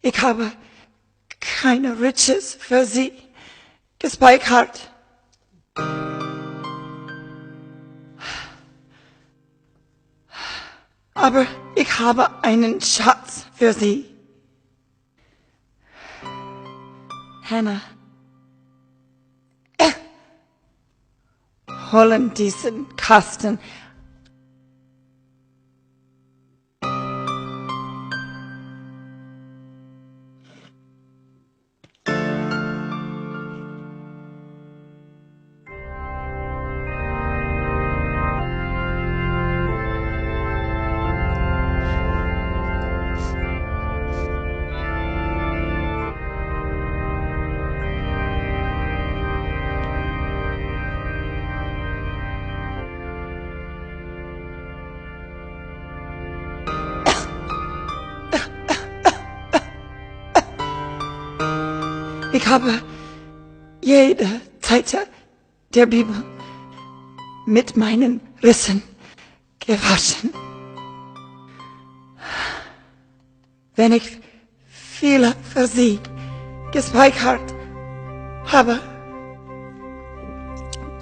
Ich habe keine Riches für Sie gespeichert. Aber ich habe einen Schatz für Sie. Hannah, holen diesen Kasten. Ich habe jede Seite der Bibel mit meinen Rissen gewaschen. Wenn ich viele für Sie gespeichert habe,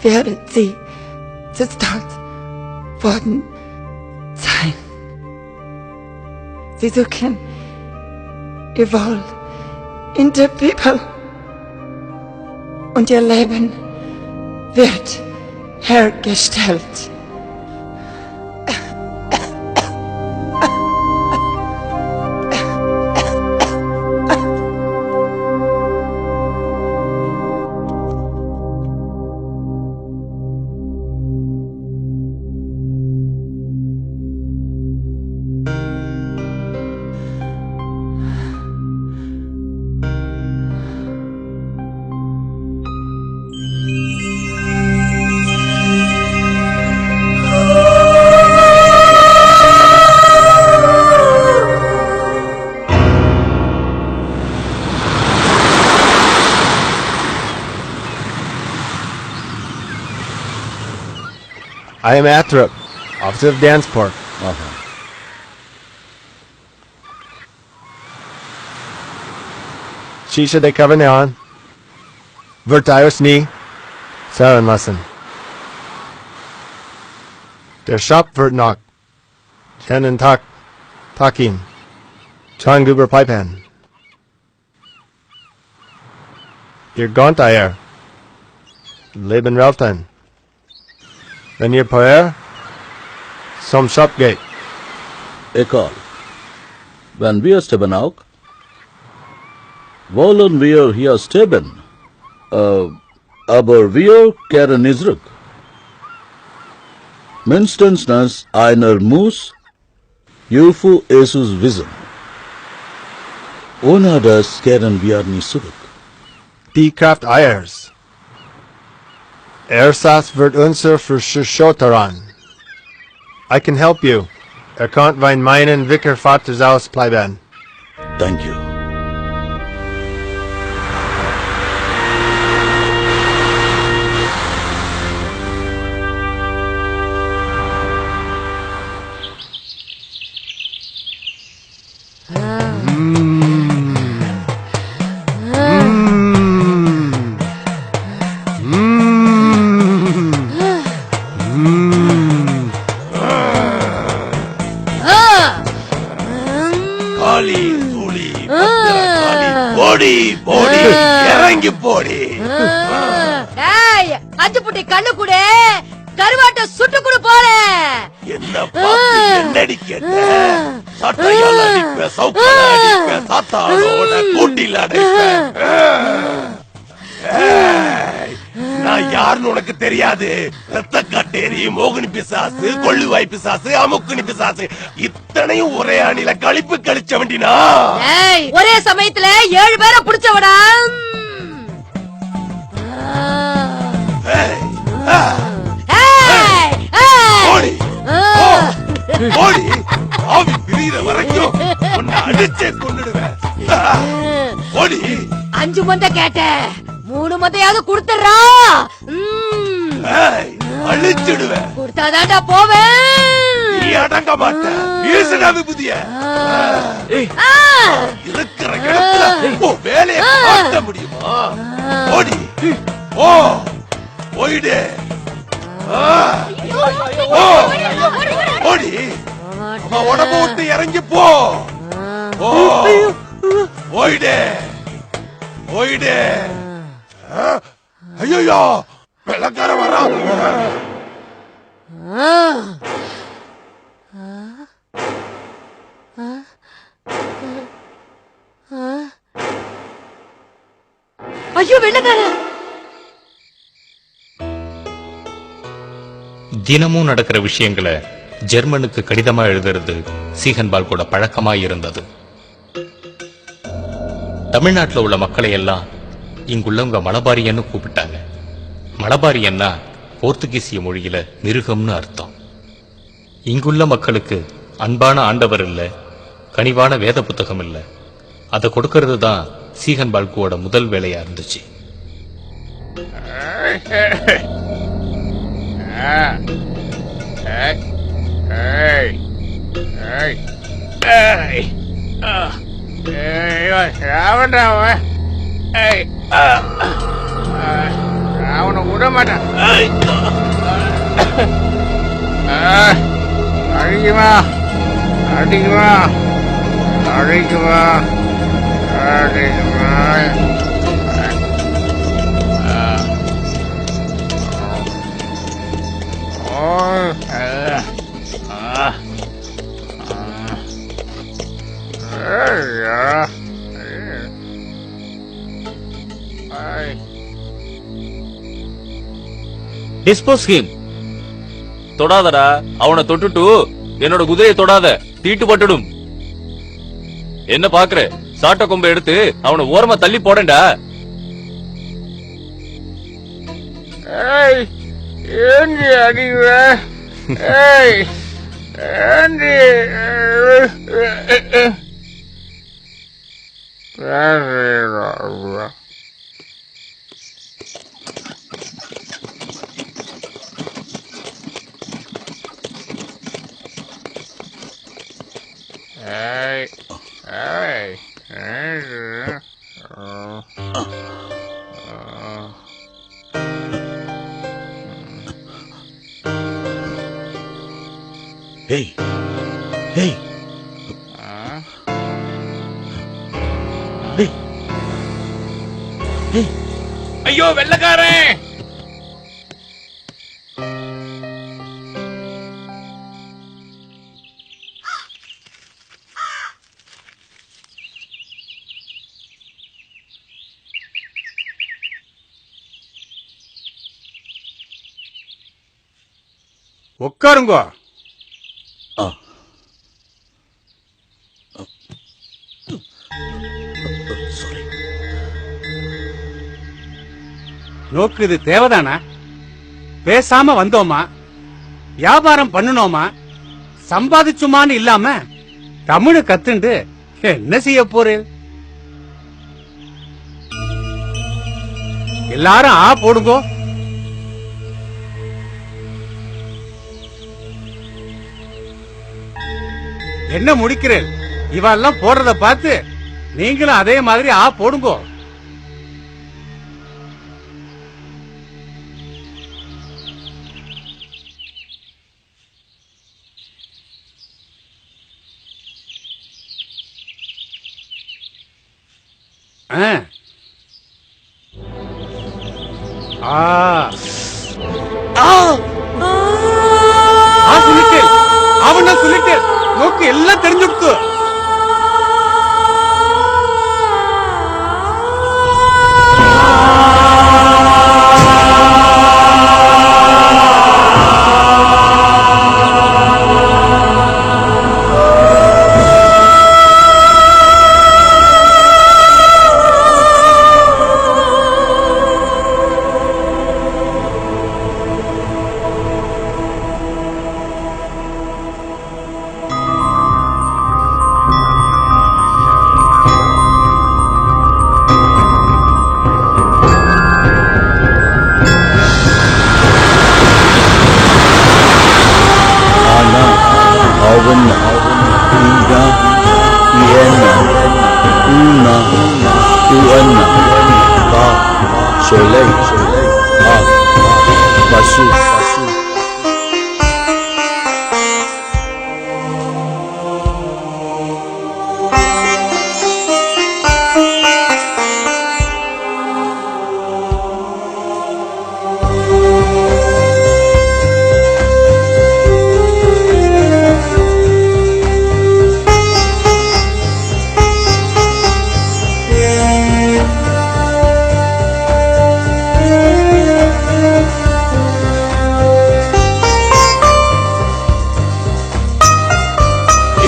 werden Sie zerstört worden sein. Sie suchen Ihr Wohl in der Bibel. Und ihr Leben wird hergestellt. I am Athrop, officer of Dansport. Shisha de Kavanyan. Vertaios ni. Sarenlassen. Der Shop wird noch. Chennen tak. Takin. Changuber Pipan. Ihr Gontaier. Leben Reltan. Wenn ihr Poer, som Shopgate. Ekal. Wenn wir steben auch? Wollen wir hier steben? Aber wir kehren nicht zurück. Mindestens einer muss Hilfe Jesus wissen. Ohne das kehren wir nicht zurück. Die Kraft Eiers. Ersatz wird unser Verschoteran. I can help you. Konnte von meinen Vicar-Vaters ausbleiben. Thank you. இறங்கி போடி. அஞ்சு புட்டி கண்ணு கூட கருவாட்ட சுட்டு கூட போல. என்ன பாத்து என்னடி கேட்ட? சட்டையால அடிப்ப, சவுக்கால அடிப்ப, சாத்தாளோட கூட்டில அடிப்ப. நான் யாருன்னு உனக்கு தெரியாது. ரத்த காட்டேரி, மோகினி பிசாசு, கொள்ளுவாய் பிசாசு, அமுக்குனி பிசாசு, இத்தனையும் ஒரே அணில கழிப்பு கழிச்ச வேண்டினா. ஒரே சமயத்துல 7 பேரை பிடிச்சவடா. ஓடி ஓடி, ஆவி பிரியிற வரைக்கும் உன்னை அடிச்சே கொன்னுடுவேன். ஓடி. 5 மந்தை கேட்ட, 3 மந்தையாவது கொடுத்துறா. அழிச்சிடுவேன். கொடுத்தாதாண்டா போவேன். நீ அடங்க மாட்ட. வீசுடா விபூதிய. இருக்கிற இடத்துல வேலையை பார்க்க முடியுமா? ஓடி ஓ போயிடு. ஓடி உடம்பு விட்டு இறங்கி போ. போயிடு போயிடு. ஐயோ வெள்ளக்கார வரா. ஐயோ வெள்ளக்கார. தினமும் நடக்கிற விஷயங்களை ஜெர்மனுக்கு கடிதமா எழுதுறது சீகன்பால் கூட பழக்கமா இருந்தது. தமிழ்நாட்டில் உள்ள மக்களை எல்லாம் இங்குள்ளவங்க மலபாரியன்னு கூப்பிட்டாங்க. மலபாரியன்னா போர்த்துகீசிய மொழியில மிருகம்னு அர்த்தம். இங்குள்ள மக்களுக்கு அன்பான ஆண்டவர் இல்ல, கனிவான வேத புத்தகம் இல்ல. அதை கொடுக்கறது தான் சீகன்பால்குவோட முதல் வேலையா இருந்துச்சு. அவனை விட மாட்டான். அடிக்குமா அடிக்குமா அடிக்குமா அடிக்குமா. Dispose him. தொடாதடா. அவனை தொட்டுட்டு என்னோட குதிரையை தொடாத, தீட்டு பட்டுடும். என்ன பாக்குற? சாட்ட கொம்பை எடுத்து அவனை ஓரமா தள்ளி போடண்டா. ஏந்தி அடிவ. ஏந்தி Hey, hey, hey, hey. ஐயோ வெள்ளக்காரன். உட்காருங்க. Sorry. நோக்கு இது தேவைதானா? பேசாம வந்தோமா, வியாபாரம் பண்ணனோமா, சம்பாதிச்சுமான்னு இல்லாம தமிழ கத்துண்டு என்ன செய்ய போறேன்? எல்லாரும் ஆ போடுங்க. என்ன முடிக்கிறேன்? இவெல்லாம் போடுறத பார்த்து நீங்களும் அதே மாதிரி ஆ போடுங்க. சொல்லிட்டேன், அவன் சொல்லிட்டேன். நோக்கு எல்லாம் தெரிஞ்சுடுத்து. सोले पशु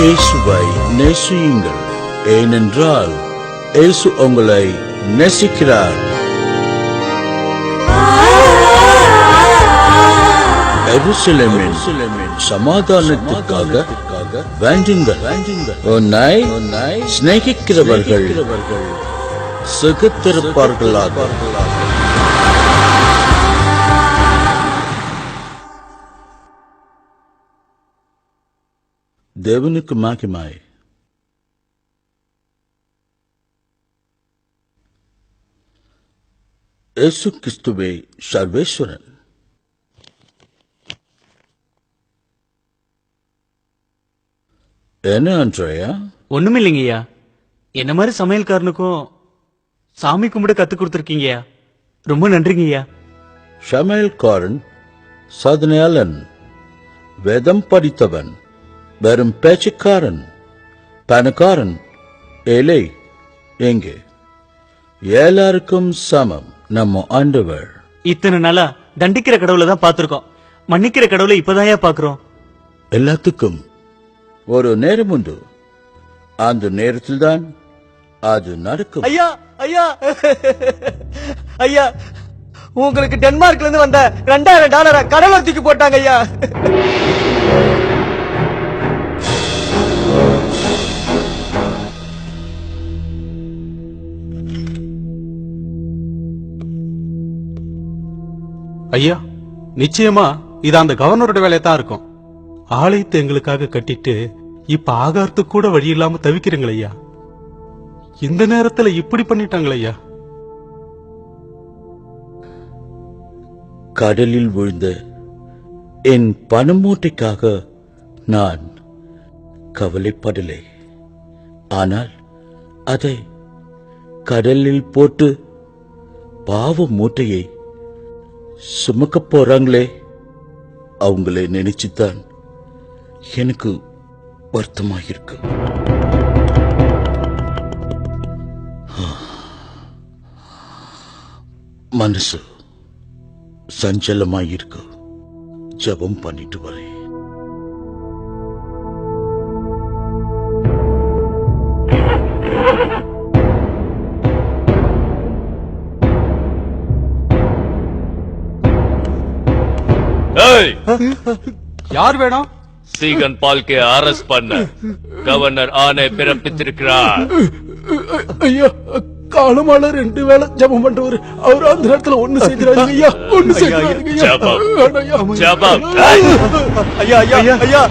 இயேசுவை நேசியுங்கள், ஏனென்றால் இயேசு உங்களை நேசிக்கிறார். எருசலேமின் சமாதானத்திற்காக வேண்டுங்கள். உன்னை சிநேகிக்கிறவர்கள் சுகத்திருப்பார்களாக. தேவனுக்கு மகிமை. இயேசு கிறிஸ்துவே சர்வேஸ்வரன். என்ன அன்றையா? ஒண்ணுமில்லைங்கய்யா, என்ன மாதிரி சமையல்காரனுக்கும் சாமி கும்பிட கத்து கொடுத்துருக்கீங்கய்யா, ரொம்ப நன்றிங்கய்யா. சமையல்காரன் சாதனையாளன், வேதம் படித்தவன், வெறும் பேச்சுக்காரன், பணக்காரன், ஏழை எங்கே? எல்லாருக்கும் சமம் நம்ம ஆண்டவர். இத்தனை நாளா தண்டிக்கிற கடவுளை தான் பாத்திருக்கோம், மன்னிக்கிற கடவுளை இப்பதாயா பாக்குறோம். எல்லாத்துக்கும் ஒரு நேரம் உண்டு, அந்த நேரத்தில் தான் அது நடக்கும். ஐயா ஐயா ஐயா, உங்களுக்கு டென்மார்க்ல இருந்து வந்த $2000 கடவுளை தூக்கி போட்டாங்க ஐயா. ஐயா, நிச்சயமா இது அந்த கவர்னரோட வேலையை தான் இருக்கும். ஆலயத்தை எங்களுக்காக கட்டிட்டு இப்ப ஆகாரத்துக்கு கூட வழி இல்லாம தவிக்கிறீங்கள ஐயா. இந்த நேரத்துல இப்படி பண்ணிட்டாங்களே ஐயா. கடலில் விழுந்த என் பணமூட்டைக்காக நான் கவலைப்படலை. ஆனால் அதை கடலில் போட்டு பாவ மூட்டையை சுமக்க போறாங்களே, அவங்களை நினைச்சுதான் எனக்கு வருத்தமாயிருக்கு. மனசு சஞ்சலமாயிருக்கு. ஜபம் பண்ணிட்டு வரேன். யார் வேணும்? சீகன் பால்கே அரெஸ்ட் பண்ண கவர்னர் ஆணை பிறப்பித்திருக்கிறார். ஐயா, காலமால 2 வேளை ஜபம் பண்றவரு, அவர் அந்த நேரத்துல ஒண்ணு செய்கிறாரு ஐயா, ஒண்ணு செய்கிறாரு. ஜபம் ஜபம். ஐயா ஐயா ஐயா ஐயா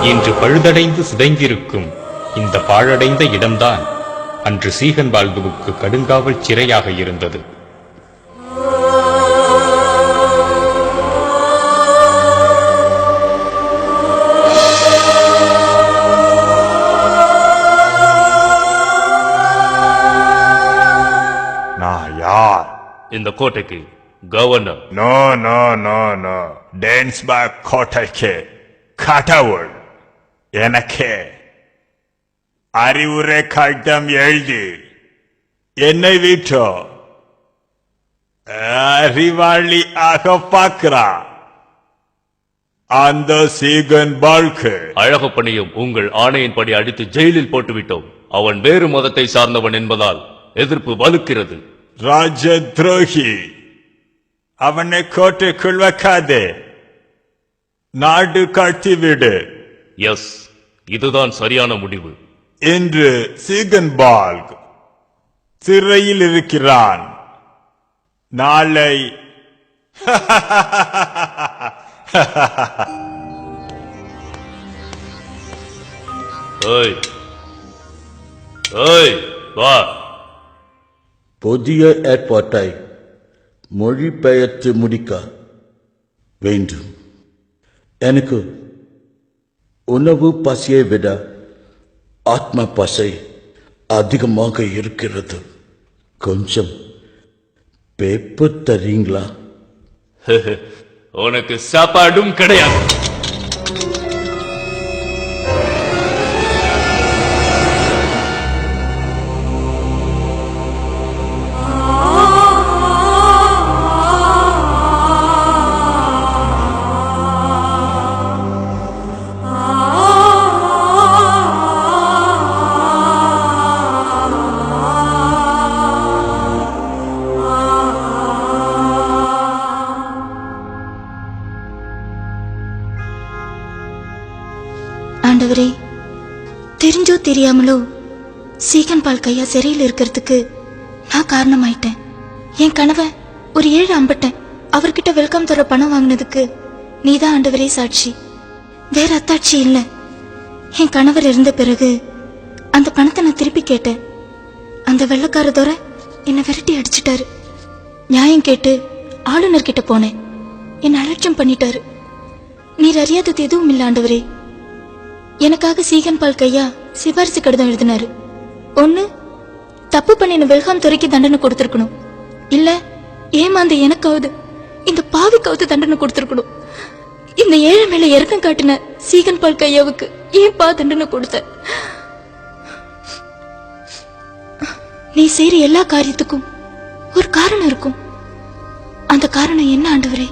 இன்று பழுதடைந்து சிதைந்திருக்கும் இந்த பாழடைந்த இடம்தான் அன்று சீகன் பால்குவுக்கு கடுங்காவல் சிறையாக இருந்தது. நான் யார்? இந்த கோட்டைக்கு governor. No no no no, Dansborg கோட்டைக்கு கடவுள். எனக்கு அறிவுரை கட்டம் எழுதி என்னை விட்டோ அறிவாளி ஆக பார்க்கிறா அந்த சீகன் பால்கு. அழகப்பனையும் உங்கள் ஆணையின்படி அடித்து ஜெயிலில் போட்டுவிட்டோம். அவன் வேறு மதத்தை சார்ந்தவன் என்பதால் எதிர்ப்பு வலுக்கிறது. ராஜ துரோகி, அவனை கோட்டைக்குள் வைக்காதே, நாடு கடத்திவிடு. எஸ், இதுதான் சரியான முடிவு. இன்று சீகன் பால்க் சிறையில் இருக்கிறான். நாளை ஓய் ஓய் வா. புதிய ஏற்பாட்டை மொழிபெயர்த்து முடிக்க வேண்டும். எனக்கு உணவு பசியை விட ஆத்ம பசை அதிகமாக இருக்கிறது. கொஞ்சம் பேப்பர் தரீங்களா? உனக்கு சாப்பாடும் கிடையாது. ஆண்டவரே, தெரிஞ்சோ தெரியாமலோ சீகன் பால் கையா சிறையில் இருக்கிறதுக்கு நான் காரணமாயிட்டேன். என் கணவன் ஒரு 7 அம்பட்டேன். அவர்கிட்ட வெல்கம் தர பணம் வாங்கினதுக்கு நீதான் ஆண்டவரே சாட்சி. வேற அத்தாட்சி இல்ல. என் கணவர் இருந்த பிறகு அந்த பணத்தை நான் திருப்பி கேட்டேன். அந்த வெள்ளக்கார தோற என்னை விரட்டி அடிச்சிட்டாரு. நியாயம் கேட்டு ஆளுநர் கிட்ட போனேன். என்னை அலட்சியம் பண்ணிட்டாரு. நீர் அறியாதது எதுவும் இல்ல ஆண்டவரே. எனக்காக சீகன் பால் கையா சிபாரிசு கடிதம் எழுதினாரு. ஒண்ணு, தப்பு பண்ணின வெல்காம் துறைக்கு தண்டனை கொடுத்திருக்கணும். இல்ல ஏமாந்த எனக்காவது இந்த பாவிக்காவது தண்டனை கொடுத்திருக்கணும். இந்த ஏழை மேல இறக்கம் காட்டின சீகன் பால் கையாவுக்கு ஏன் பா தண்டனை கொடுத்த? நீ செய்யற எல்லா காரியத்துக்கும் ஒரு காரணம் இருக்கும். அந்த காரணம் என்ன ஆண்டவரே?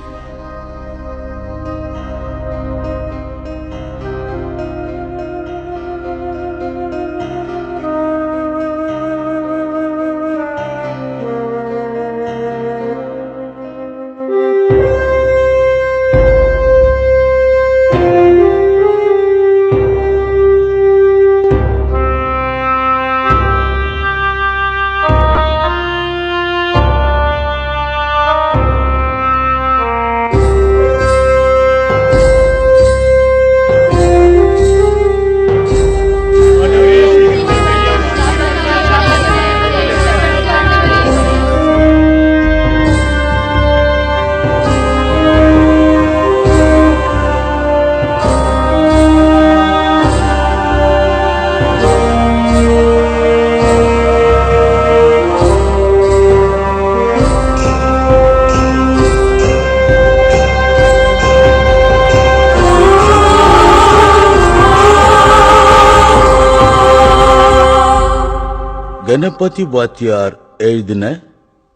கணபதி வாத்தியார் எழுதின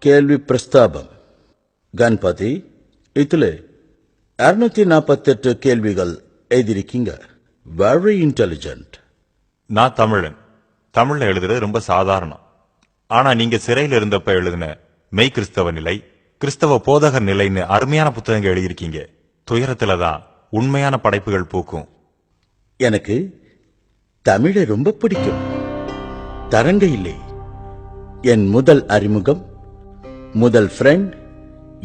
கேள்வி பிரஸ்தாபம். கணபதி, இதுல 248 கேள்விகள் எழுதிருக்கீங்க. Very intelligent. நான் தமிழன். தமிழ்ல எழுதுறது ரொம்ப சாதாரணம். ஆனா நீங்க சிறையில் இருந்தப்ப எழுதின மெய் கிறிஸ்தவ நிலை, கிறிஸ்தவ போதகர் நிலைன்னு அருமையான புத்தகங்கள் எழுதியிருக்கீங்க. துயரத்துலதான் உண்மையான படைப்புகள் பூக்கும். எனக்கு தமிழை ரொம்ப பிடிக்கும். தரங்க இல்லை. என் முதல் அறிமுகம், முதல் ஃப்ரெண்ட்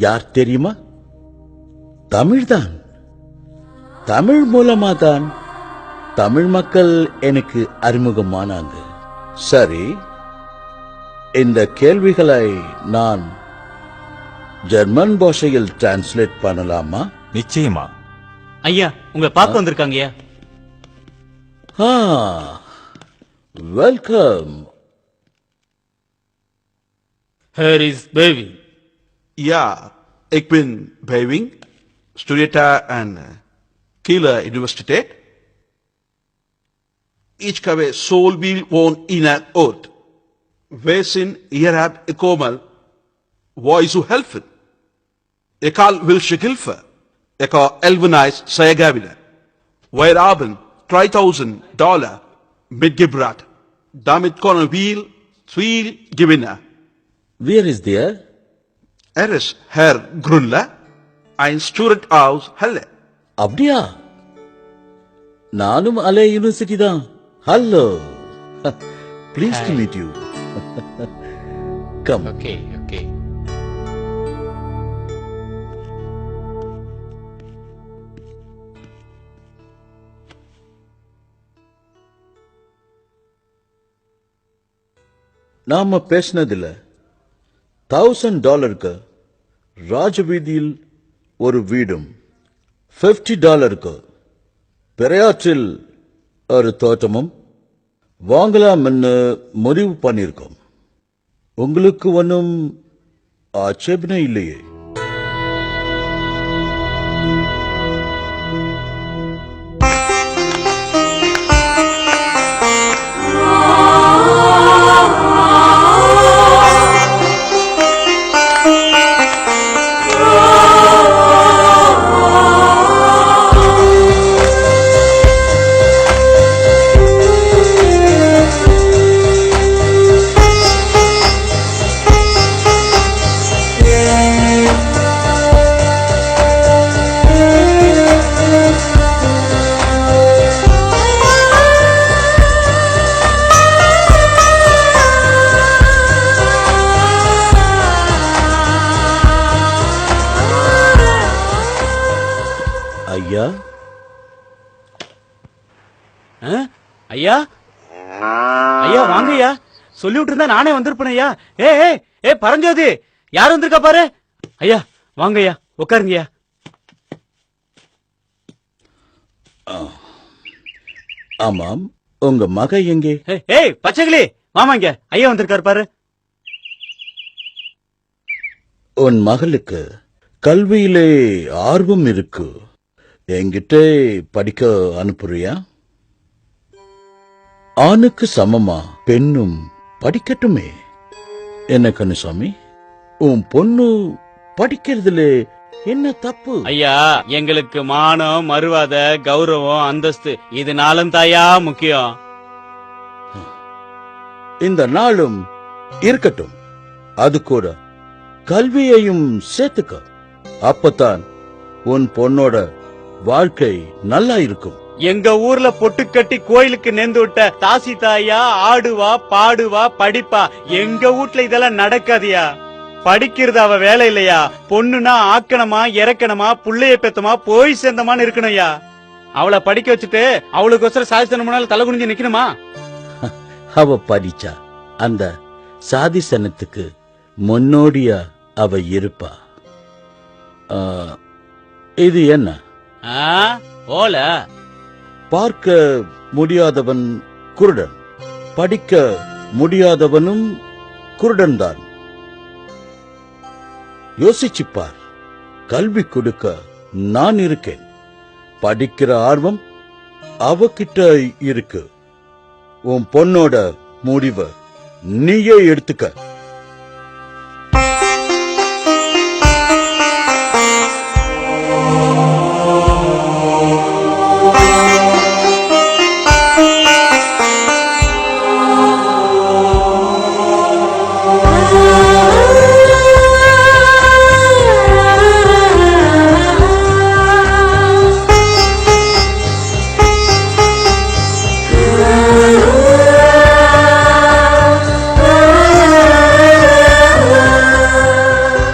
யார் தெரியுமா? தமிழ்தான். தமிழ் மூலமா தான் தமிழ் மக்கள் எனக்கு அறிமுகமானாங்க. சரி, இந்த கேள்விகளை நான் ஜெர்மன் பாஷையில் டிரான்ஸ்லேட் பண்ணலாமா? நிச்சயமா. ஐயா, உங்களை பார்க்க வந்திருக்காங்கய்யா. Welcome. Hier is Beving. Ja, ik ben Beving, studeert aan Kieler Universiteit. Ik heb Solbil woon in het oord. Wij zijn hier heb gekomen. Waar u helpen? Ik wil je helpen. Ik ga Elvenijs zeggen. Wij hebben $3,000 mitgebracht. Damit kunnen we veel gewinnen. Wer is der? is Herr Grunle, ein Student aus Halle. அப்படியா? நானும் அலே university தான். Hello, please to meet you. Come. Okay okay. நாம பேசினதுல $1000 ராஜவீதியில் ஒரு வீடும், $50 பெரியாற்றில் ஒரு தோட்டமும் வாங்கலாம்னு முடிவு பண்ணிருக்கோம். உங்களுக்கு ஒன்றும் ஆட்சேபனை இல்லையே? ஐயா, ஐயா ஐயா வாங்க ஐயா. சொல்லிவிட்டு இருந்தா நானே வந்திருப்பேன் ஐயா. ஏ ஏ ஏ பரஞ்சோதி, யார் வந்திருக்கா பாரு. ஐயா வாங்க ஐயா, உட்காருங்க ஐயா. ஆமாம், உங்க மக எங்கே? ஏய் பச்சைக்கிளி, மாமா இங்க ஐயா வந்திருக்காரு பாரு. உன் மகளுக்கு கல்வியிலே ஆர்வம் இருக்கு, என்கிட்ட படிக்க அனுப்புறியா? ஆணுக்கு சமமா பெண்ணும் படிக்கட்டுமே. என்ன கண்ணுசாமி, உன் பொண்ணு படிக்கிறதுல என்ன தப்பு? ஐயா, எங்களுக்கு மானம், மறுவாத, கௌரவம், அந்தஸ்து இது நாளும் தாயா முக்கியம். இந்த நாளும் இருக்கட்டும், அது கூட கல்வியையும் சேர்த்துக்க. அப்பதான் உன் பொண்ணோட வாழ்க்கை நல்லா இருக்கும். எங்க ஊர்ல பொட்டு கட்டி கோயிலுக்கு நேர்ந்து விட்ட தாசி தாயா ஆடுவா பாடுவா படிப்பா. எங்க வீட்ல இதெல்லாம் நடக்காதியா. படிக்கிறது அவ வேலை இல்லையா. பொண்ணுனா ஆக்கணுமா இறக்கணுமா புள்ளைய பெத்தமா போய் சேர்ந்தமான்னு இருக்கணும்யா. அவளை படிக்க வச்சுட்டு அவளுக்கு சாதிசனம்னால தலை குனிஞ்சு நிக்கணுமா? அவ படிச்சா அந்த சாதிசனத்துக்கு முன்னோடியா அவ இருப்பா. இது என்ன ஓல? பார்க்க முடியாதவன் குருடன், படிக்க முடியாதவனும் குருடன் தான். யோசிச்சுப்பார். கல்வி கொடுக்க நான் இருக்கேன். படிக்கிற ஆர்வம் அவகிட்ட இருக்கு. உன் பொண்ணோட முடிவை நீயே எடுத்துக்க.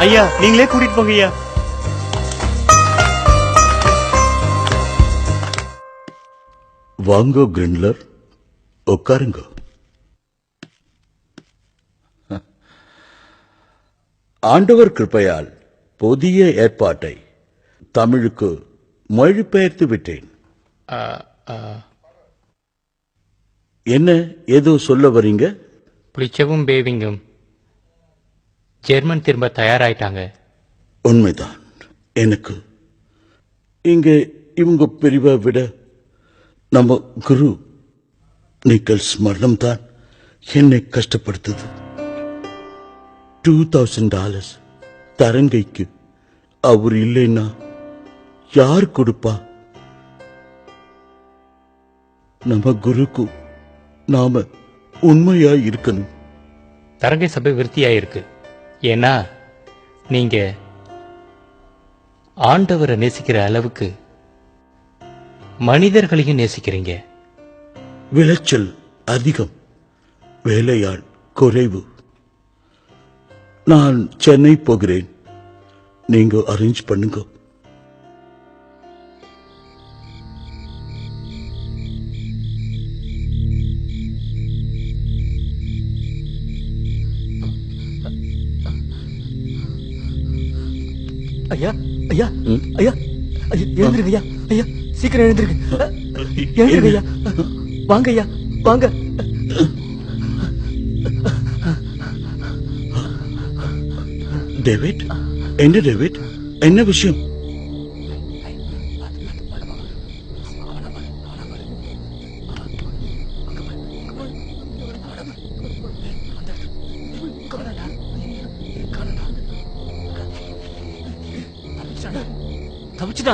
ஐயா நீங்களே கூட்டிட்டு போங்க ஐயா. வாங்கோ கிரிண்ட்லர், உட்காருங்க. ஆண்டவர் கிருபையால் புதிய ஏற்பாட்டை தமிழுக்கு மொழிபெயர்த்து விட்டேன். என்ன ஏதோ சொல்ல வரீங்க? புளிச்சவும் பேவிங்கும் ஜெர்மன் திரும்ப தயாராயிட்டாங்க. உண்மைதான். எனக்கு இங்க இவங்க பிரிவை விட நம்ம குரு நிக்கல்ஸ் மரணம் தான் என்னை கஷ்டப்படுத்துது. $2000 தரங்கைக்கு அவர் இல்லைன்னா யார் கொடுப்பா? நம்ம குருக்கு நாம உண்மையா இருக்கணும். தரங்கை சபை விருத்தியாயிருக்கு. ஏன்னா நீங்க ஆண்டவரை நேசிக்கிற அளவுக்கு மனிதர்களையும் நேசிக்கிறீங்க. விளைச்சல் அதிகம், வேலையாள் குறைவு. நான் சென்னை போகிறேன். நீங்க அரேஞ்ச் பண்ணுங்க. ஐயா ஐயா ஐயா ஐயா, எழுந்திருங்க ஐயா. ஐயா சீக்கிரம் எழுந்திருங்க. எழுந்திருங்க ஐயா. வாங்க ஐயா வாங்க. டேவிட், என்ன டேவிட், என்ன விஷயம்?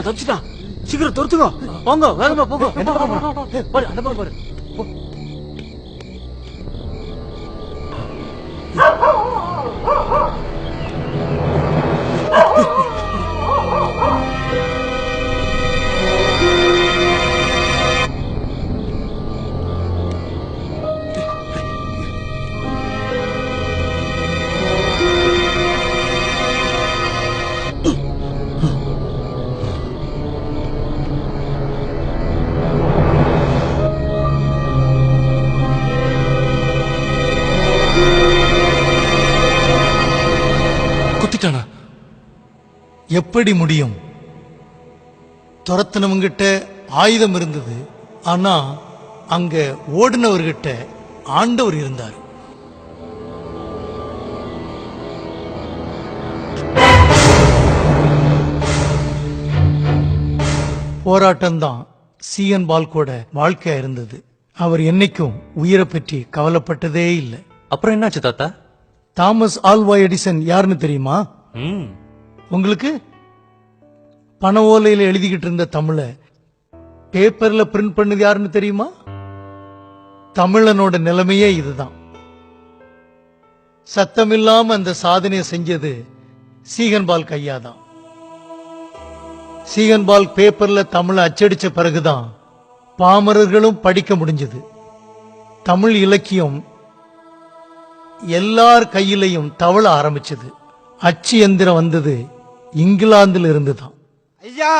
தப்பிச்சுட்டான். சீக்கிரம் துரத்துங்க. போங்க, வேகமா போங்க. பாரு, அந்த பக்கம் பாரு. குத்திட்டானா? எப்படி முடியும்? துரத்தினவங்கிட்ட ஆயுதம் இருந்தது. ஆனா அங்க ஓடினவர்கிட்ட ஆண்டவர் இருந்தார். போராட்டம்தான் சீகன் பால்கோட வாழ்க்கையா இருந்தது. அவர் என்னைக்கும் உயிரை பற்றி கவலைப்பட்டதே இல்லை. அப்புறம் என்னாச்சு தாத்தா? தாமஸ் ஆல்வா எடிசன் யாருன்னு தெரியுமா உங்களுக்கு? பண ஓலையில எழுதிக்கிட்டு இருந்த தமிழ பேப்பர்ல பிரிண்ட் பண்ணது யாருன்னு தெரியுமா? தமிழனோட நிலைமையே இதுதான். சத்தமில்லாம அந்த சாதனையை செஞ்சது சீகன்பால் கையா தான். சீகன்பால் பேப்பர்ல தமிழ அச்சடிச்ச பிறகுதான் பாமரர்களும் படிக்க முடிஞ்சது. தமிழ் இலக்கியம் எல்லார் கையிலையும் தவள ஆரம்பிச்சது. அச்சு எந்திரம் வந்தது இங்கிலாந்துல இருந்துதான். ஐயா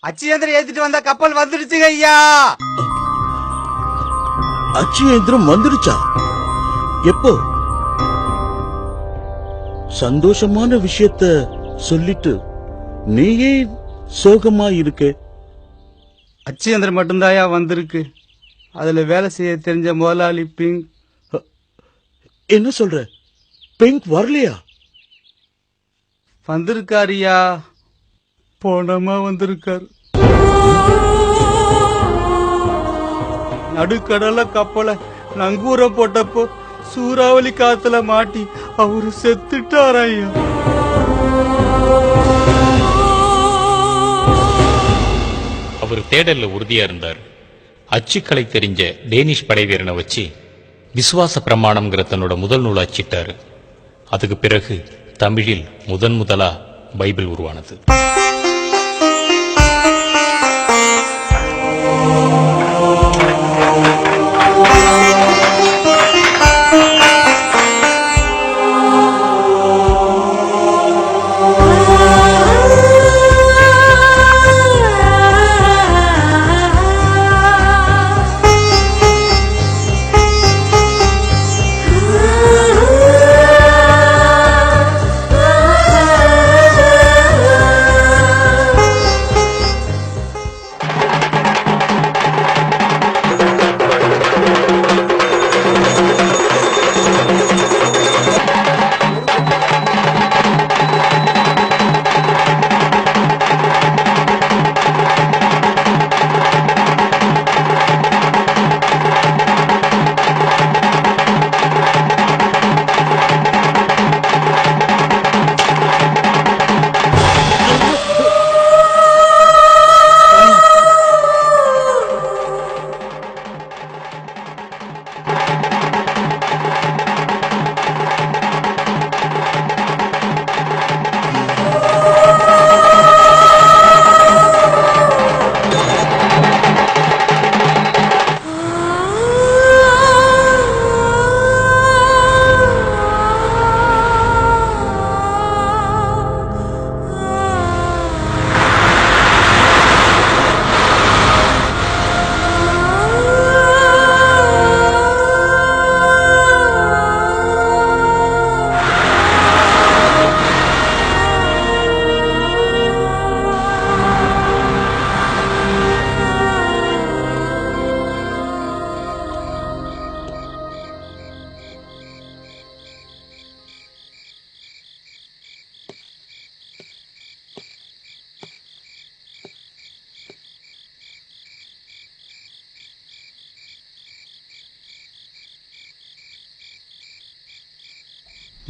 அச்சு எந்திரம் ஏத்திட்டு வந்த கப்பல் வந்துடுச்சுங்க ஐயா. அச்சு எந்திரம் வந்துடுச்சா? எப்போ? சந்தோஷமான விஷயத்த சொல்லிட்டு நீயே சோகமா இருக்க? அச்சு எந்திரம் மட்டும்தாயா வந்திருக்கு. அதுல வேலை செய்ய தெரிஞ்ச முதலாளி பிங்க். என்ன சொல்ற? பிங்க் வரலையா? வந்திருக்காருயா. போனமா வந்திருக்காரு. நடுக்கடல கப்பலை நங்கூர போட்டப்போ சூறாவளி காத்துல மாட்டி அவரு செத்துட்டாரையா. அவர் தேடல்ல உறுதியா இருந்தார். அச்சுக்களை தெரிஞ்ச டேனிஷ் படை வீரனை வச்சு விசுவாச பிரமாணம்ங்கிற தன்னோட முதல் நூல் அச்சிட்டாரு. அதுக்கு பிறகு தமிழில் முதலா பைபிள் உருவானது.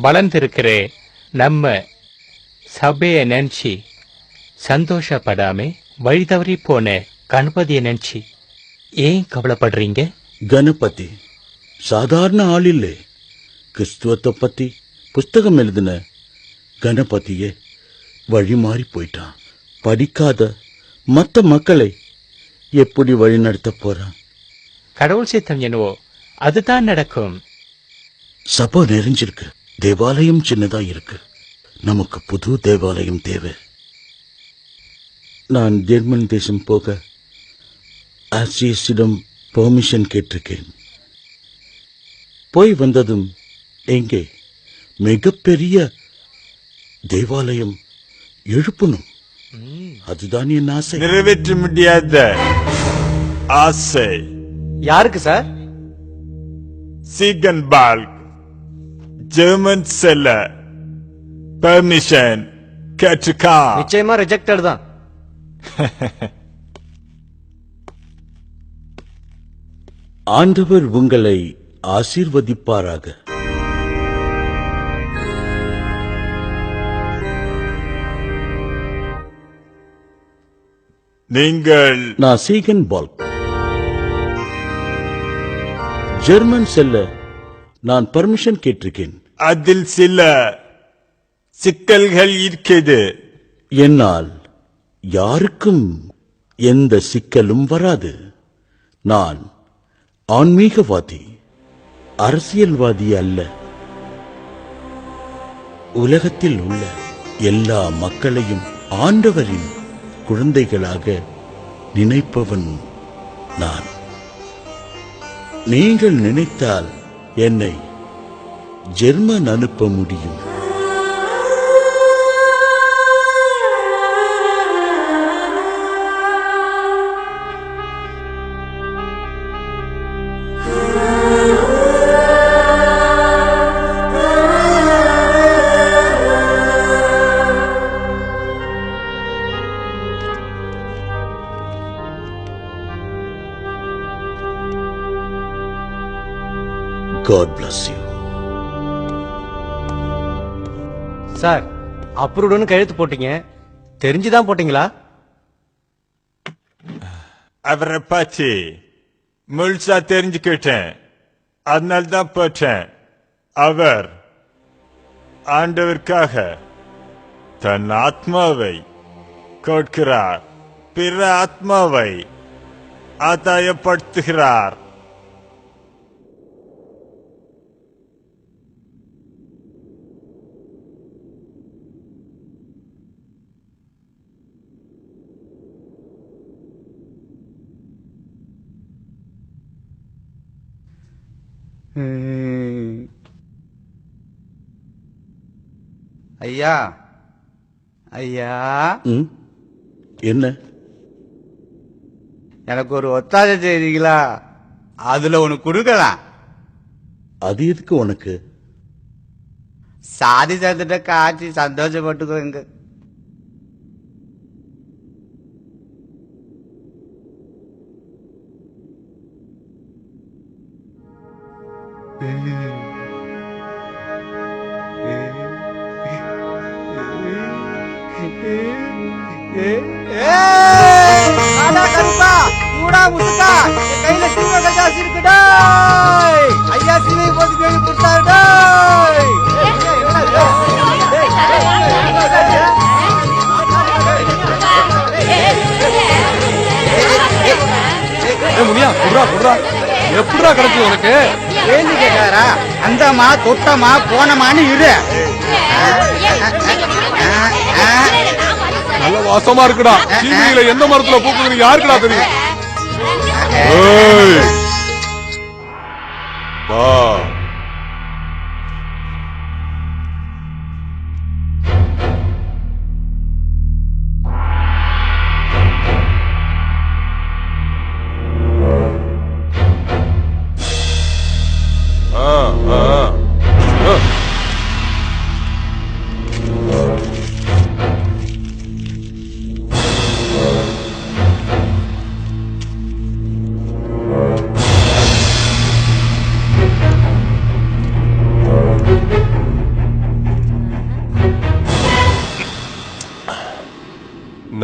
வளர்ந்திருக்கிற நம்ம சபையை நினைச்சு சந்தோஷப்படாம வழி தவறி போன கணபதியை நினைச்சு ஏன் கவலைப்படுறீங்க? கணபதி சாதாரண ஆள் இல்லை. கிறிஸ்துவத்தை பத்தி புஸ்தகம் எழுதின கணபதியே வழி மாறி போயிட்டான். படிக்காத மற்ற மக்களை எப்படி வழி நடத்த போறான்? கடவுள் சித்தம் என்னவோ அதுதான் நடக்கும். சபை நிறைஞ்சிருக்கு, தேவாலயம் சின்னதா இருக்கு. நமக்கு புது தேவாலயம் தேவை. நான் ஜெர்மன் தேசம் போக ஆசியஸிடம் பெர்மிஷன் கேட்டிருக்கேன். போய் வந்ததும் எங்கே மிகப்பெரிய தேவாலயம் எழுப்பணும். அதுதான் என் ஆசை. நிறைவேற்ற முடியாத ஆசை. யாருக்கு சார்? சீகன்பால்க் ஜெர்மன் செல்ல பெர்மிஷன் கேட்டுக்கா. நிச்சயமா ரிஜெக்டட் தான். ஆண்டவர் உங்களை ஆசீர்வதிப்பாராக. நீங்கள் நான் சீகன் பால்க். ஜெர்மன் செல்ல நான் பர்மிஷன் கேட்டிருக்கேன். அதில் சில சிக்கல்கள் இருக்கிறது. என்னால் யாருக்கும் எந்த சிக்கலும் வராது. நான் ஆன்மீகவாதி, அரசியல்வாதி அல்ல. உலகத்தில் உள்ள எல்லா மக்களையும் ஆண்டவரின் குழந்தைகளாக நினைப்பவன் நான். நீங்கள் நினைத்தால் என்னை ஜெர்மன் அனுப்ப முடியும். God bless you. சார், அப்ரூவ்டுன்னு கையெழுத்து போட்டீங்க, தெரிஞ்சுதான் போட்டீங்களா? அவரை பற்றி முழுசா தெரிஞ்சுக்கிட்டேன், அதனால்தான் போட்டேன். அவர் ஆண்டவருக்காக தன் ஆத்மாவை கொடுக்கிறார், பிற ஆத்மாவை ஆதாயப்படுத்துகிறார். ஐயா, ஐயா, என்ன? எனக்கு ஒரு ஒத்தாசை செய்றீங்களா? அதுல உனக்கு கொடுக்கலாம். அது எதுக்கு உனக்கு? சாதி சேர்த்துட்ட காட்சி சந்தோஷப்பட்டுக்கோங்க. ஐயா சிலை போட்டு கேள்வி கொடுத்தாரு. எப்படா கிடைச்சு உனக்கு? கேள்வி கேட்காரா? அந்தமா தொட்டமா போனமான்னு இரு. நல்ல வாசமா இருக்குடா. சீமையில எந்த மரத்துல பூக்குது யாருக்குடா தெரியும்? வா.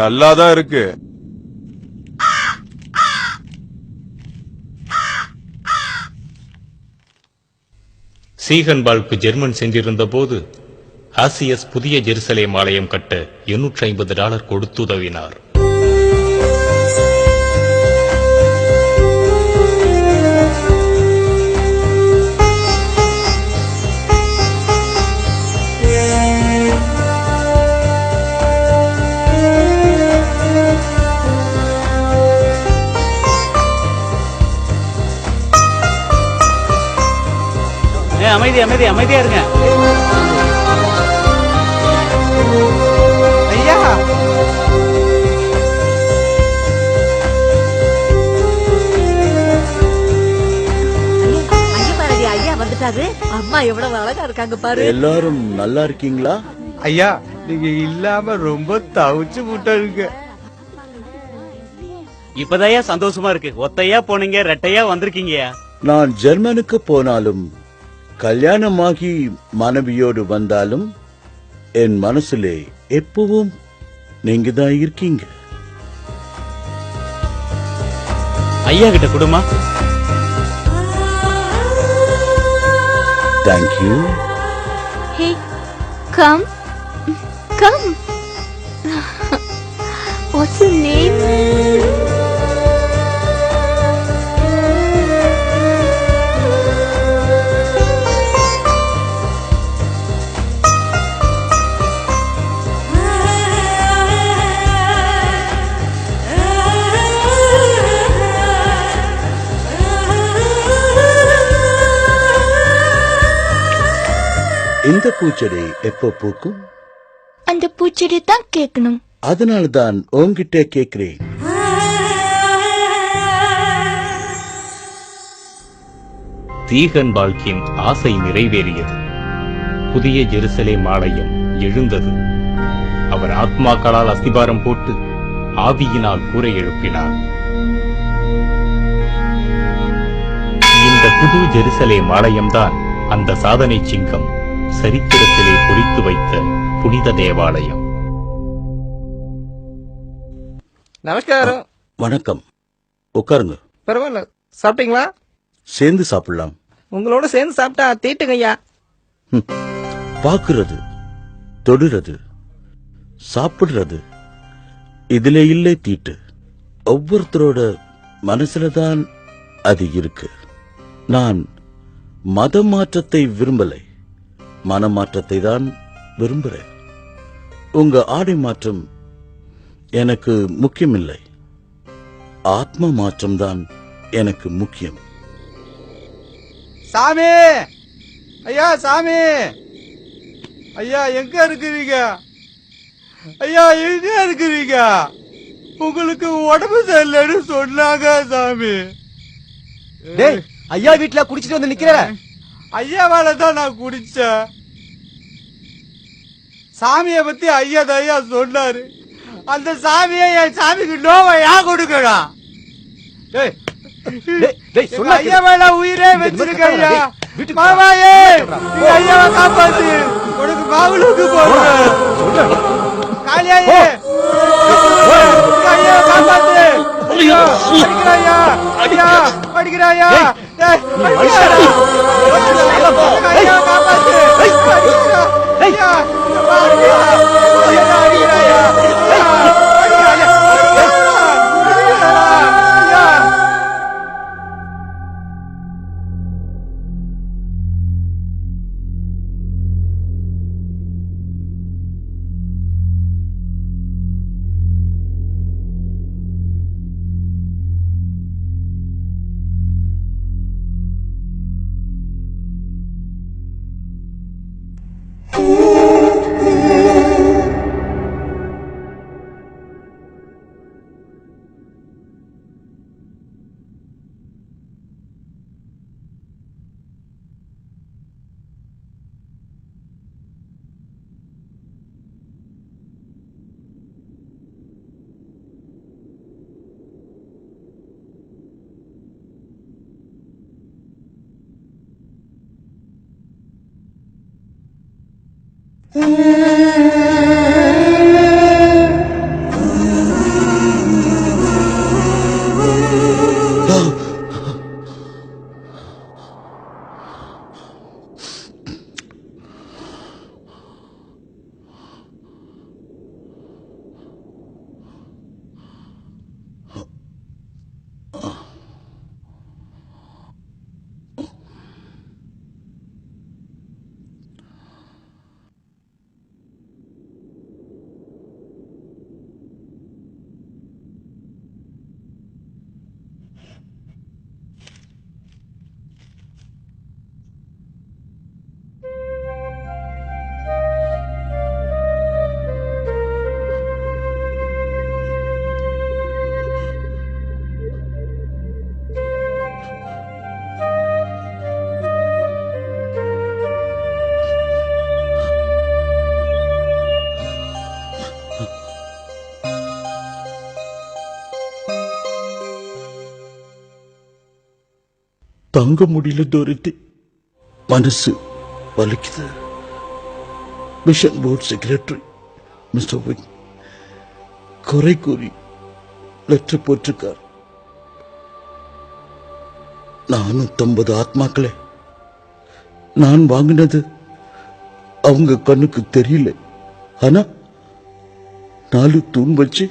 நல்லாதான் இருக்கு. சீகன்பால்க்கு ஜெர்மன் சென்றிருந்த போது ஆசியஸ் புதிய ஜெருசலேம் ஆலயம் கட்ட $850 கொடுத்து உதவினார். அமைதியா இருங்க ஐயா. ஐயா வந்துட்டாரு. அம்மா எவ்வளவு அழகா இருக்காங்க பாரு. எல்லாரும் நல்லா இருக்கீங்களா? ஐயா நீங்க இல்லாம ரொம்ப தவிச்சு விட்டாருங்க. இப்பதாயா சந்தோஷமா இருக்கு. ஒத்தையா போனீங்க, ரெட்டையா வந்திருக்கீங்க. நான் ஜெர்மனுக்கு போனாலும் கல்யாணமாகி மனைவியோடு வந்தாலும் என் மனசுலே எப்பவும் நீங்க தான் இருக்கீங்க. ஐயா கிட்ட குடுமா. Thank you. Hey, come. Come. What's your name? இந்த பூச்செடி எப்போ பூக்கும்? அந்த பூச்செடி தான் கேட்கணும். அதனால்தான் உன்கிட்ட கேக்குறேன். சீகன்பால்கின் ஆசை நிறைவேறியது. புதிய ஜெருசலேம் ஆலயம் எழுந்தது. அவர் ஆத்மாக்களால் அஸ்திபாரம் போட்டு ஆவியினால் கூரை எழுப்பினார். இந்த புது ஜெருசலேம் ஆலயம்தான் அந்த சாதனை சிங்கம் சரித்திரத்திலே பொறித்து வைத்த புனித தேவாலயம். நமஸ்காரம். வணக்கம். உட்காருங்க. பரவாயில்ல. சாப்பிட்டீங்களா? சேர்ந்து சாப்பிடலாம். உங்களோட சேர்ந்து சாப்பிட்டா தீட்டுங்க ஐயா. பாக்குறது, தொடுறது, சாப்பிடுறது, இதுல இல்லை தீட்டு. ஒவ்வொருத்தரோட மனசுலதான் அது இருக்கு. நான் மத மாற்றத்தை விரும்பலை, மனமாற்றத்தை தான் விரும்புறேன். உங்க ஆடை மாற்றம் எனக்கு முக்கியமில்லை, ஆத்ம மாற்றம் தான் எனக்கு முக்கியம். சாமி ஐயா, சாமி ஐயா, எங்க இருக்கிறீங்க ஐயா? எங்க இருக்கிறீங்க? உங்களுக்கு உடம்பு சரியில்லைன்னு சொன்னாங்க சாமி. டேய், ஐயா வீட்டுல குடிச்சிட்டு வந்து நிக்கிற. ஐயாவால தான் நான் குடிச்சேன். சாமிய பத்தி ஐயா ஐயா சொன்னாரு. அந்த சாமியை என் சாமிக்கு நோவை ஏன் கொடுக்கணும்? ஐயா மேல உயிரே வச்சிருக்க ஐயா. மாமாயே, ஐயாவை காப்பாத்து. உனக்கு மாவுளுக்கு போடுறேன். காளியாயே, ஐயாவை காப்பாத்து. படிக்கிறாயா? ஐயா படிக்கிறாயா? ஐயா காப்பாத்து. ஐயா தாங்க முடியல டோரித்தி, மனசு வலிக்குது. மிஷன் போர்டு செக்ரட்டரி மிஸ்டர் விக் குறை கூறி லெட்டர் போட்டிருக்கார். 450 ஆத்மாக்களே நான் வாங்கினது அவங்க கண்ணுக்கு தெரியல. ஆனா 4 தூண் வச்சு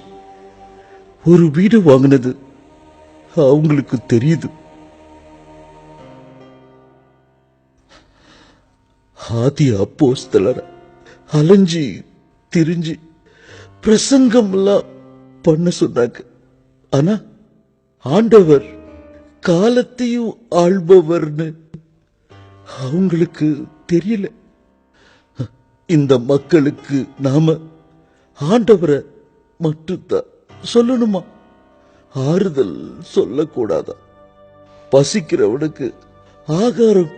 ஒரு வீடு வாங்கினது அவங்களுக்கு தெரியுது. ஆதி அப்போஸ்தலரை அலைஞ்சி திரிஞ்சு பிரசங்கம் எல்லாம் பண்ண சொன்னாங்க. ஆனா ஆண்டவர் காலத்தையும் ஆள்பவர்னு அவங்களுக்கு தெரியல. இந்த மக்களுக்கு நாம ஆண்டவரை மட்டும்தான் சொல்லணுமா? ஆறுதல் சொல்லக்கூடாதா? பசிக்கிறவனுக்கு ஆகாரம்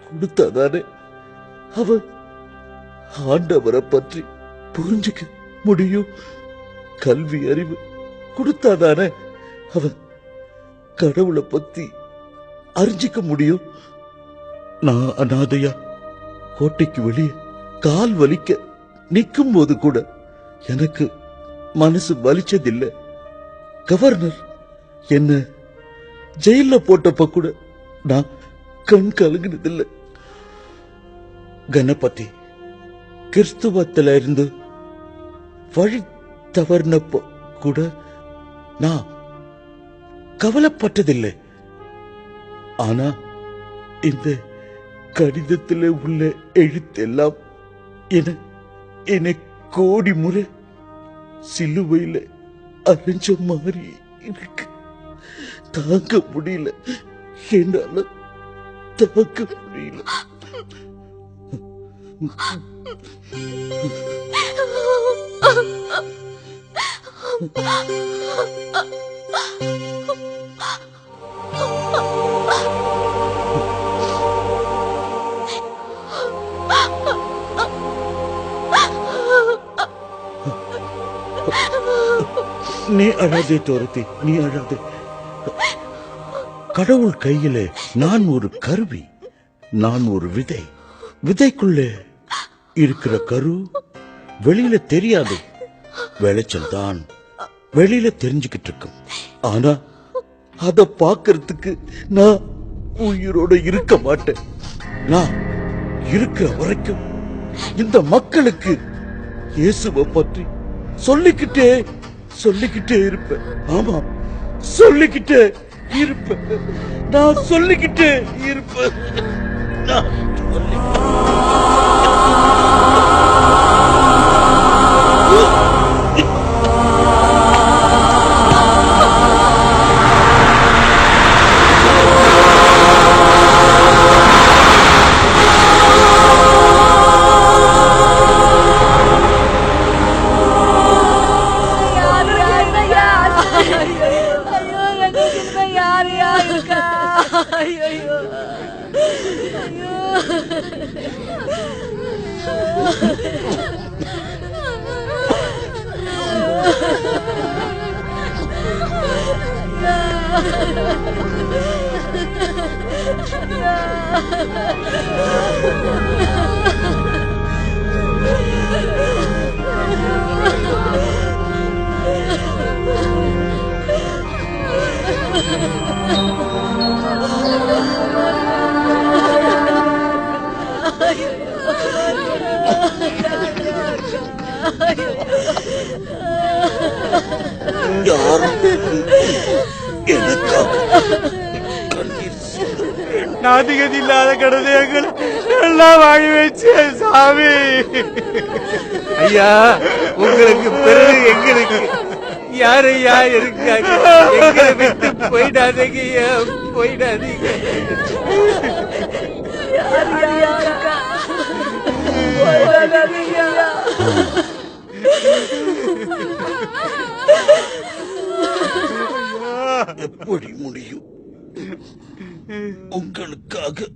கொடுத்தாதானே அவன் ஆண்டவரை பற்றி புரிஞ்சுக்க முடியும். கல்வி அறிவு கொடுத்தாதானே அவன் கடவுளை பத்தி அறிஞ்சிக்க முடியும். நான் அனாதையா கோட்டைக்கு வெளியே கால் வலிக்க நிற்கும் போது கூட எனக்கு மனசு வலிச்சதில்லை. கவர்னர் என்ன ஜெயில போட்டப்ப கூட நான் கண் கலங்கினதில்லை. கணபதி கிறிஸ்துவத்தில இருந்து வழி தவறினப்ப கூட நான் கவலைப்பட்டதில்லை. ஆனா இந்த கடிதத்தில் உள்ள எழுத்தெல்லாம் என்னை கோடி முறை சிலுவையில் அரைஞ்ச மாதிரி இருக்கு. தாங்க முடியல, என்னால தாங்க முடியல. நீ அழாதே டோரத்தி, நீ அழாதே. கடவுள் கையில நான் ஒரு கருவி, நான் ஒரு விதை. விதைக்குள்ளே இருக்கிற கரு வெளியில தெரியாது. விளைச்சல் தான் வெளியில தெரிஞ்சுக்கிட்டு இருக்கும். ஆனா அத பாக்குறதுக்கு நான் உயிரோட இருக்க மாட்டேன். நான் இருக்கிற வரைக்கும் இந்த மக்களுக்கு இயேசுவை பற்றி சொல்லிக்கிட்டே இருப்பேன். ஆமா, சொல்லிக்கிட்டே இருப்பேன். நான் சொல்லிக்கிட்டே இருப்பேன். நான் நாதிகதி இல்லாத கடனை எங்களை எல்லாம் வாங்கி வச்சு சாமி. ஐயா, உங்களுக்கு பிறகு எங்களுக்கு யாரையா இருக்காங்க? எங்களை விட்டு போயிடாதீங்க ஐயா, போயிடாதீங்க. எப்படி முடியும்? உங்களுக்காக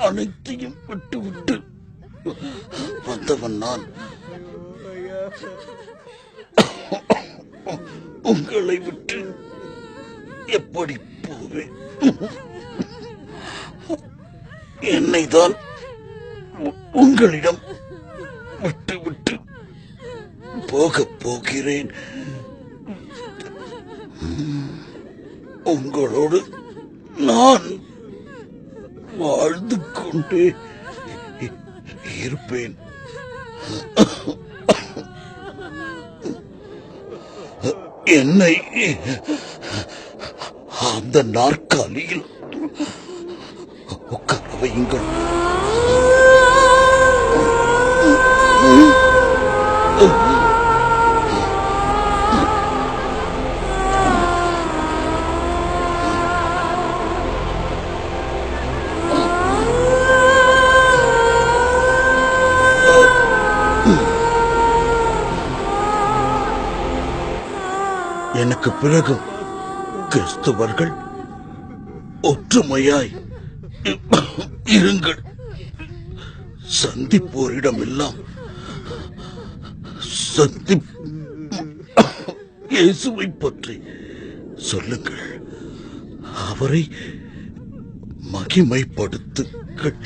அனைத்தையும் விட்டு வந்தவன் நான். உங்களை விட்டு எப்படி போவேன்? என்னை தான் உங்களிடம் விட்டு விட்டு போகப் போகிறேன். உங்களோடு நான் வாழ்ந்து கொண்டே இருப்பேன். என்னை அந்த நாற்காலியில் உட்கார வையுங்கள். எனக்கு பிறகு கிறிஸ்தவர்கள் ஒற்றுமையாய் இருங்கள். சந்திப்போரிடமெல்லாம் இயேசுவை பற்றி சொல்லுங்கள். அவரை மகிமைப்படுத்துங்கள்.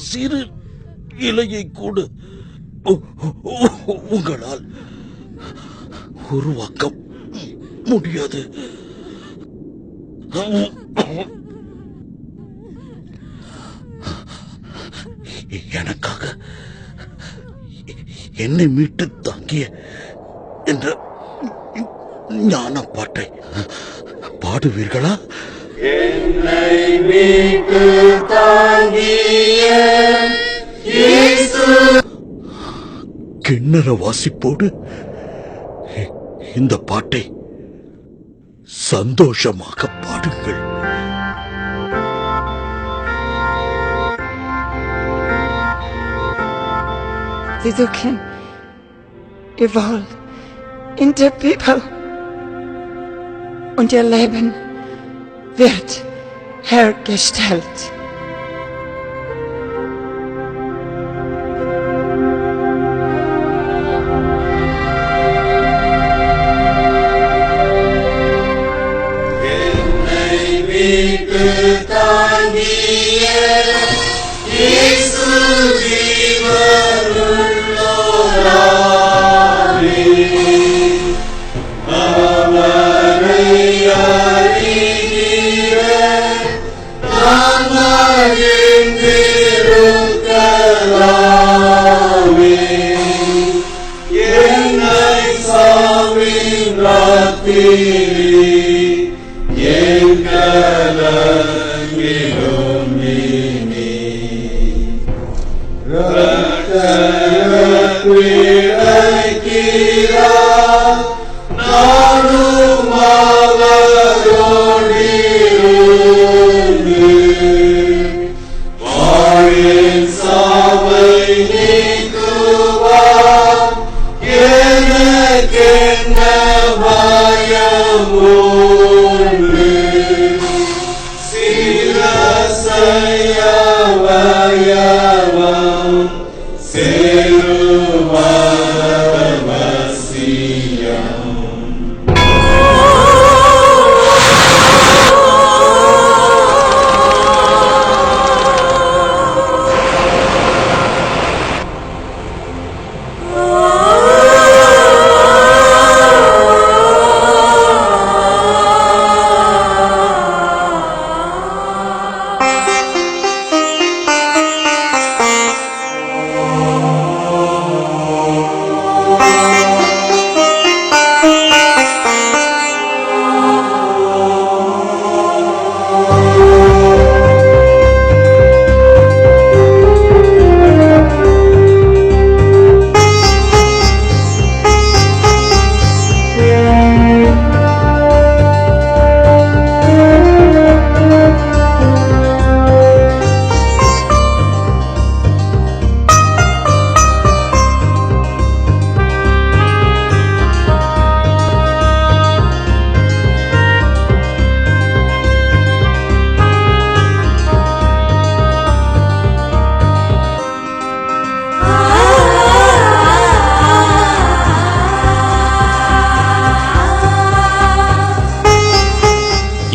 சிறு இலையை கூட உங்களால் உருவாக்க முடியாது. எனக்காக என்னை மீட்டு தாங்கிய என்ற ஞான பாட்டை பாடுவீர்களா? என்னை மீட்டு தாங்கிய கிண்ணற வாசிப்போடு இந்த பாட்டை சந்தோஷமாக பாடுங்கள். Sie suchen ihr Wohl in der Bibel und ihr Leben wird hergestellt.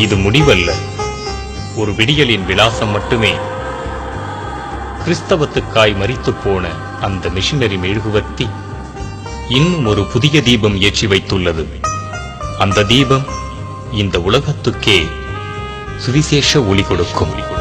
இது முடிவல்ல, ஒரு விடியலின் விலாசம் மட்டுமே. கிறிஸ்தவத்துக்காய் மரித்துப் போன அந்த மிஷனரி மெழுகுவர்த்தி இன்னும் ஒரு புதிய தீபம் ஏற்றி வைத்துள்ளது. அந்த தீபம் இந்த உலகத்துக்கே சுவிசேஷ ஒளி கொடுக்கும்.